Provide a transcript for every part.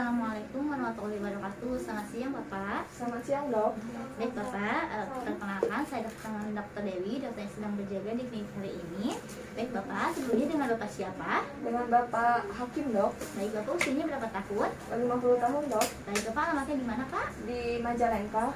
Assalamualaikum warahmatullahi wabarakatuh. Selamat siang Bapak. Selamat siang dok. Baik Bapak, perkenalkan saya Dr. Dewi, dokter yang sedang berjaga di klinik hari ini. Baik Bapak, sebelumnya dengan Bapak siapa? Dengan Bapak Hakim dok. Baik Bapak, usianya berapa tahun? 50 tahun dok. Baik Bapak, alamatnya di mana Pak? Di Majalengka.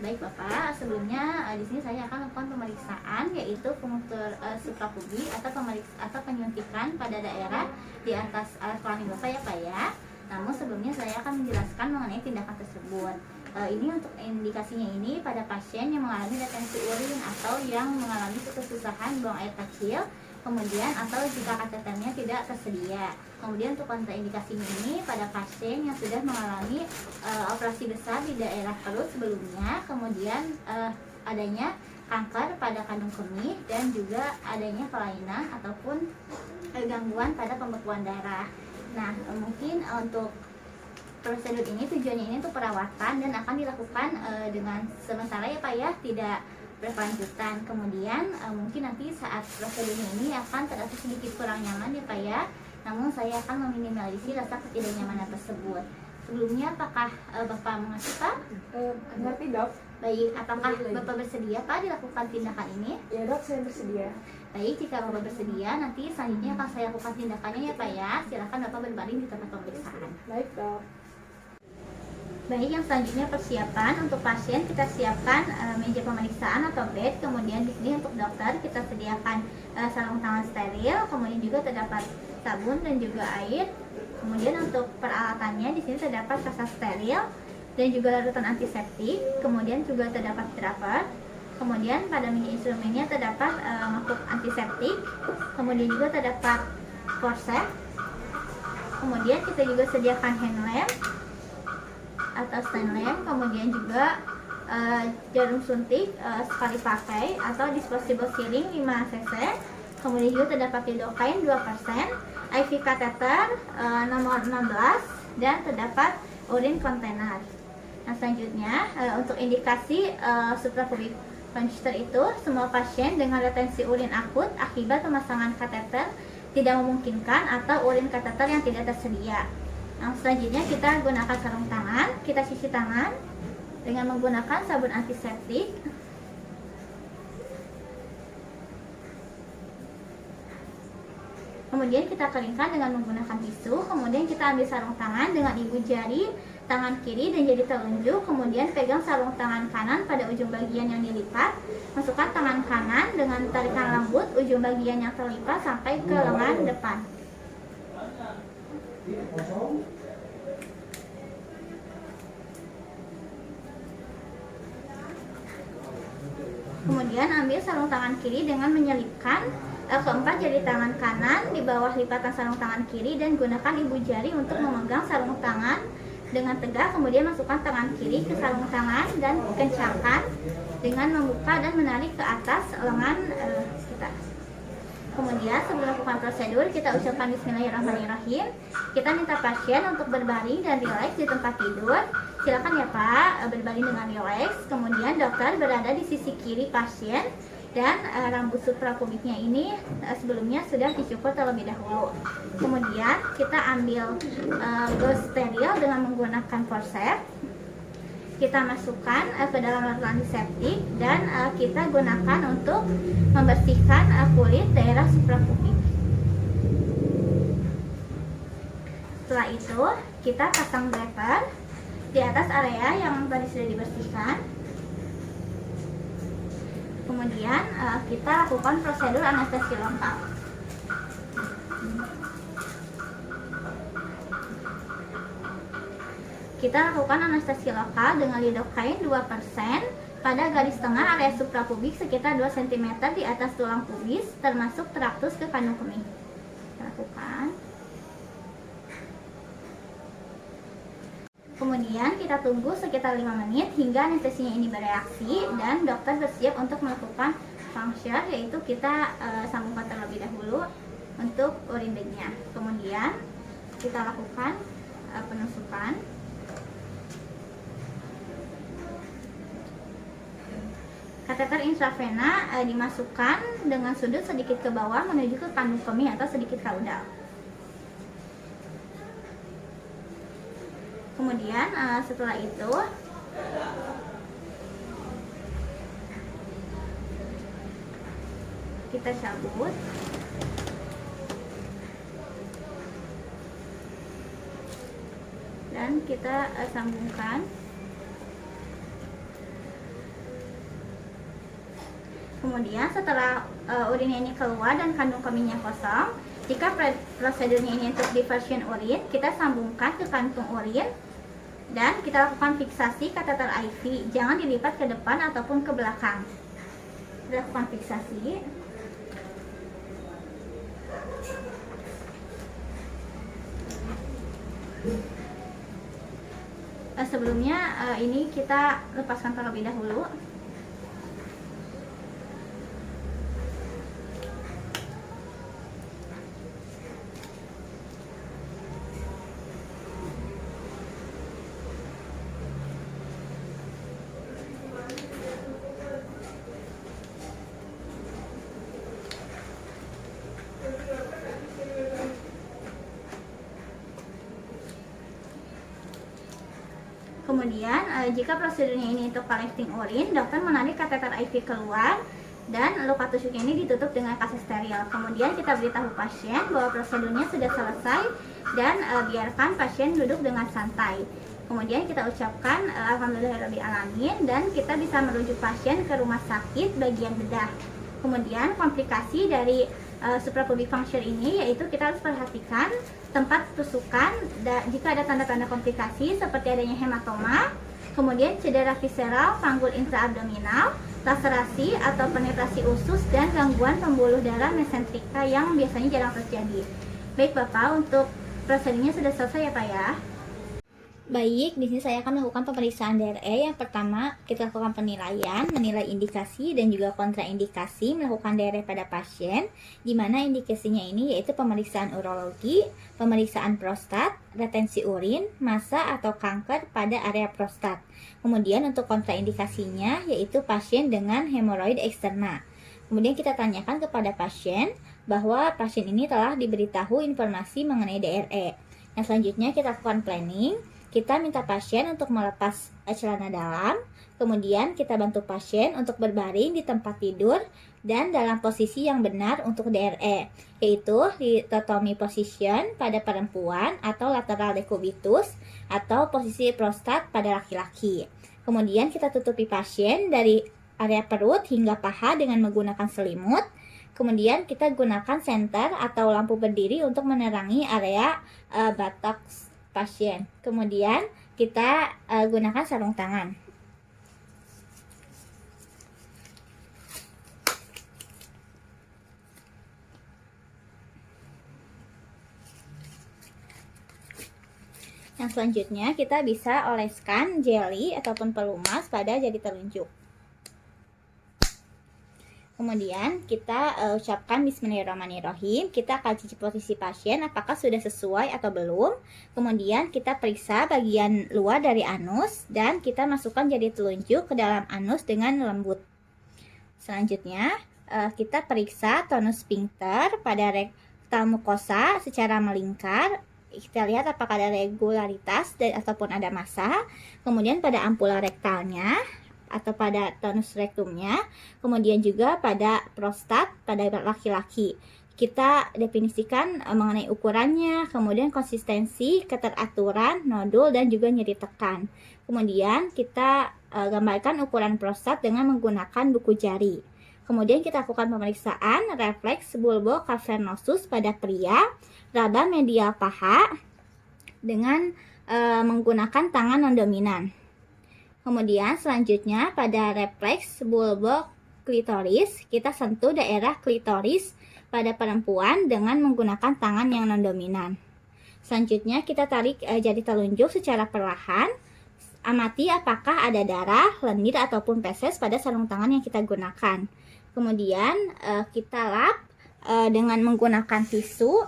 Baik Bapak, sebelumnya di sini saya akan melakukan pemeriksaan yaitu punktur suprapubik atau penyuntikan pada daerah di atas alat kelamin Bapak ya Pak ya. Namun sebelumnya saya akan menjelaskan mengenai tindakan tersebut. Ini untuk indikasinya ini pada pasien yang mengalami retensi urin atau yang mengalami kesusahan buang air kecil, kemudian atau jika kateternya tidak tersedia. Kemudian untuk kontraindikasinya ini pada pasien yang sudah mengalami operasi besar di daerah perut sebelumnya, kemudian adanya kanker pada kandung kemih dan juga adanya kelainan ataupun gangguan pada pembekuan darah. Nah, mungkin untuk prosedur ini tujuannya ini untuk perawatan dan akan dilakukan dengan sementara ya Pak ya, tidak berkelanjutan. Kemudian mungkin nanti saat prosedurnya ini akan terasa sedikit kurang nyaman ya Pak ya. Namun saya akan meminimalisir rasa ketidaknyamanan tersebut. Sebelumnya apakah Bapak mengerti Pak? Ngerti dok. Baik, apakah Bapak bersedia Pak dilakukan tindakan ini? Ya dok, saya bersedia. Baik, jika Bapak bersedia, nanti selanjutnya akan saya lakukan tindakannya ya Pak ya. Silakan Bapak berbaring di tempat pemeriksaan. Baik dok. Baik, yang selanjutnya persiapan untuk pasien kita siapkan meja pemeriksaan atau bed. Kemudian di sini untuk dokter kita sediakan sarung tangan steril, kemudian juga terdapat sabun dan juga air. Kemudian untuk peralatannya di sini terdapat kasa steril dan juga larutan antiseptik. Kemudian juga terdapat dropper. Kemudian pada meja instrumennya terdapat makhluk antiseptik. Kemudian juga terdapat forceps. Kemudian kita juga sediakan hand lamp atau stand lamp. Kemudian juga jarum suntik sekali pakai atau disposable syringe 5 cc. Kemudian juga terdapat lidocaine 2%, IV catheter nomor 16, dan terdapat urin container. Nah, selanjutnya untuk indikasi suprapubic puncture itu semua pasien dengan retensi urin akut akibat pemasangan kateter tidak memungkinkan atau urin kateter yang tidak tersedia. Nah, selanjutnya kita gunakan sarung tangan, kita cuci tangan dengan menggunakan sabun antiseptik. Kemudian kita keringkan dengan menggunakan tisu. Kemudian kita ambil sarung tangan dengan ibu jari tangan kiri dan jari telunjuk. Kemudian pegang sarung tangan kanan pada ujung bagian yang dilipat. Masukkan tangan kanan dengan tarikan lembut ujung bagian yang terlipat sampai ke lengan depan. Kemudian ambil sarung tangan kiri dengan menyelipkan keempat jari tangan kanan di bawah lipatan sarung tangan kiri dan gunakan ibu jari untuk memegang sarung tangan dengan tegak. Kemudian masukkan tangan kiri ke sarung tangan dan kencangkan dengan membuka dan menarik ke atas lengan kita. Kemudian sebelum melakukan prosedur kita ucapkan bismillahirrahmanirrahim. Kita minta pasien untuk berbaring dan rileks di tempat tidur. Silakan ya Pak berbaring dengan rileks. Kemudian dokter berada di sisi kiri pasien dan rambut suprapubiknya ini sebelumnya sudah dicukur terlebih dahulu. Kemudian kita ambil gauze steril dengan menggunakan forceps. Kita masukkan ke dalam larutan antiseptik dan kita gunakan untuk membersihkan kulit daerah suprapubik. Setelah itu kita pasang draper di atas area yang tadi sudah dibersihkan. Kemudian kita lakukan prosedur anestesi lokal. Kita lakukan anestesi lokal dengan lidocaine 2% pada garis tengah area suprapubik sekitar 2 cm di atas tulang pubis termasuk traktus ke kandung kemih. Kita lakukan. Kemudian kita tunggu sekitar 5 menit hingga anestesinya ini bereaksi dan dokter bersiap untuk melakukan puncture, yaitu kita sambungkan terlebih dahulu untuk urin bagnya. Kemudian kita lakukan penusukan. Kateter intravena dimasukkan dengan sudut sedikit ke bawah menuju ke kandung kemih atau sedikit kaudal. Kemudian setelah itu kita cabut. Dan kita sambungkan. Kemudian setelah urinnya ini keluar dan kandung kemihnya kosong, jika prosedurnya ini untuk diversion urin, kita sambungkan ke kantung urin dan kita lakukan fiksasi kateter IV. Jangan dilipat ke depan ataupun ke belakang. Kita lakukan fiksasi. Sebelumnya ini kita lepaskan terlebih dahulu. Kemudian jika prosedurnya ini untuk collecting urin, dokter menarik kateter IV keluar dan luka tusuknya ini ditutup dengan kaset steril. Kemudian kita beritahu pasien bahwa prosedurnya sudah selesai dan biarkan pasien duduk dengan santai. Kemudian kita ucapkan alhamdulillahirobbilalamin dan kita bisa merujuk pasien ke rumah sakit bagian bedah. Kemudian komplikasi dari suprapubic puncture ini yaitu kita harus perhatikan tempat tusukan jika ada tanda-tanda komplikasi seperti adanya hematoma, kemudian cedera visceral panggul intraabdominal, laserasi atau penetrasi usus, dan gangguan pembuluh darah mesentrika yang biasanya jarang terjadi. Baik Bapak, untuk prosedurnya sudah selesai ya Pak ya? Baik, di sini saya akan melakukan pemeriksaan DRE. Yang pertama, kita lakukan penilaian, menilai indikasi dan juga kontraindikasi melakukan DRE pada pasien, di mana indikasinya ini yaitu pemeriksaan urologi, pemeriksaan prostat, retensi urin, massa atau kanker pada area prostat. Kemudian untuk kontraindikasinya yaitu pasien dengan hemoroid eksterna. Kemudian kita tanyakan kepada pasien bahwa pasien ini telah diberitahu informasi mengenai DRE. Yang selanjutnya kita lakukan planning. Kita minta pasien untuk melepas celana dalam, kemudian kita bantu pasien untuk berbaring di tempat tidur dan dalam posisi yang benar untuk DRE, yaitu litotomy position pada perempuan atau lateral decubitus atau posisi prostat pada laki-laki. Kemudian kita tutupi pasien dari area perut hingga paha dengan menggunakan selimut. Kemudian kita gunakan senter atau lampu berdiri untuk menerangi area buttocks pasien. Kemudian kita gunakan sarung tangan. Yang selanjutnya kita bisa oleskan jelly ataupun pelumas pada jari telunjuk. Kemudian kita ucapkan bismillahirrahmanirrahim. Kita akan cicip posisi pasien apakah sudah sesuai atau belum. Kemudian kita periksa bagian luar dari anus dan kita masukkan jari telunjuk ke dalam anus dengan lembut. Selanjutnya kita periksa tonus sphincter pada rektal mukosa secara melingkar. Kita lihat apakah ada regularitas ataupun ada massa. Kemudian pada ampula rektalnya atau pada tonus rektumnya, kemudian juga pada prostat pada laki-laki. Kita definisikan mengenai ukurannya, kemudian konsistensi, keteraturan, nodul, dan juga nyeri tekan. Kemudian kita gambarkan ukuran prostat dengan menggunakan buku jari. Kemudian kita lakukan pemeriksaan refleks bulbocavernosus pada pria, raba medial paha dengan menggunakan tangan non-dominan. Kemudian selanjutnya pada refleks bulboklitoris, kita sentuh daerah klitoris pada perempuan dengan menggunakan tangan yang non-dominan. Selanjutnya kita tarik jari telunjuk secara perlahan. Amati apakah ada darah, lendir ataupun feses pada sarung tangan yang kita gunakan. Kemudian kita lap dengan menggunakan tisu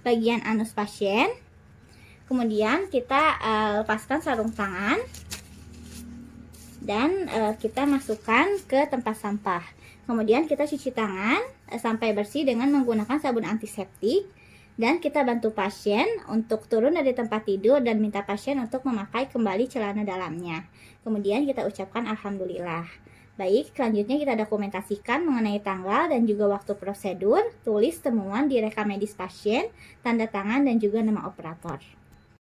bagian anus pasien. Kemudian kita lepaskan sarung tangan dan kita masukkan ke tempat sampah. Kemudian kita cuci tangan sampai bersih dengan menggunakan sabun antiseptik Dan kita bantu pasien untuk turun dari tempat tidur dan minta pasien untuk memakai kembali celana dalamnya. Kemudian kita ucapkan alhamdulillah. Baik, selanjutnya kita dokumentasikan mengenai tanggal dan juga waktu prosedur, tulis temuan di rekam medis pasien, tanda tangan dan juga nama operator.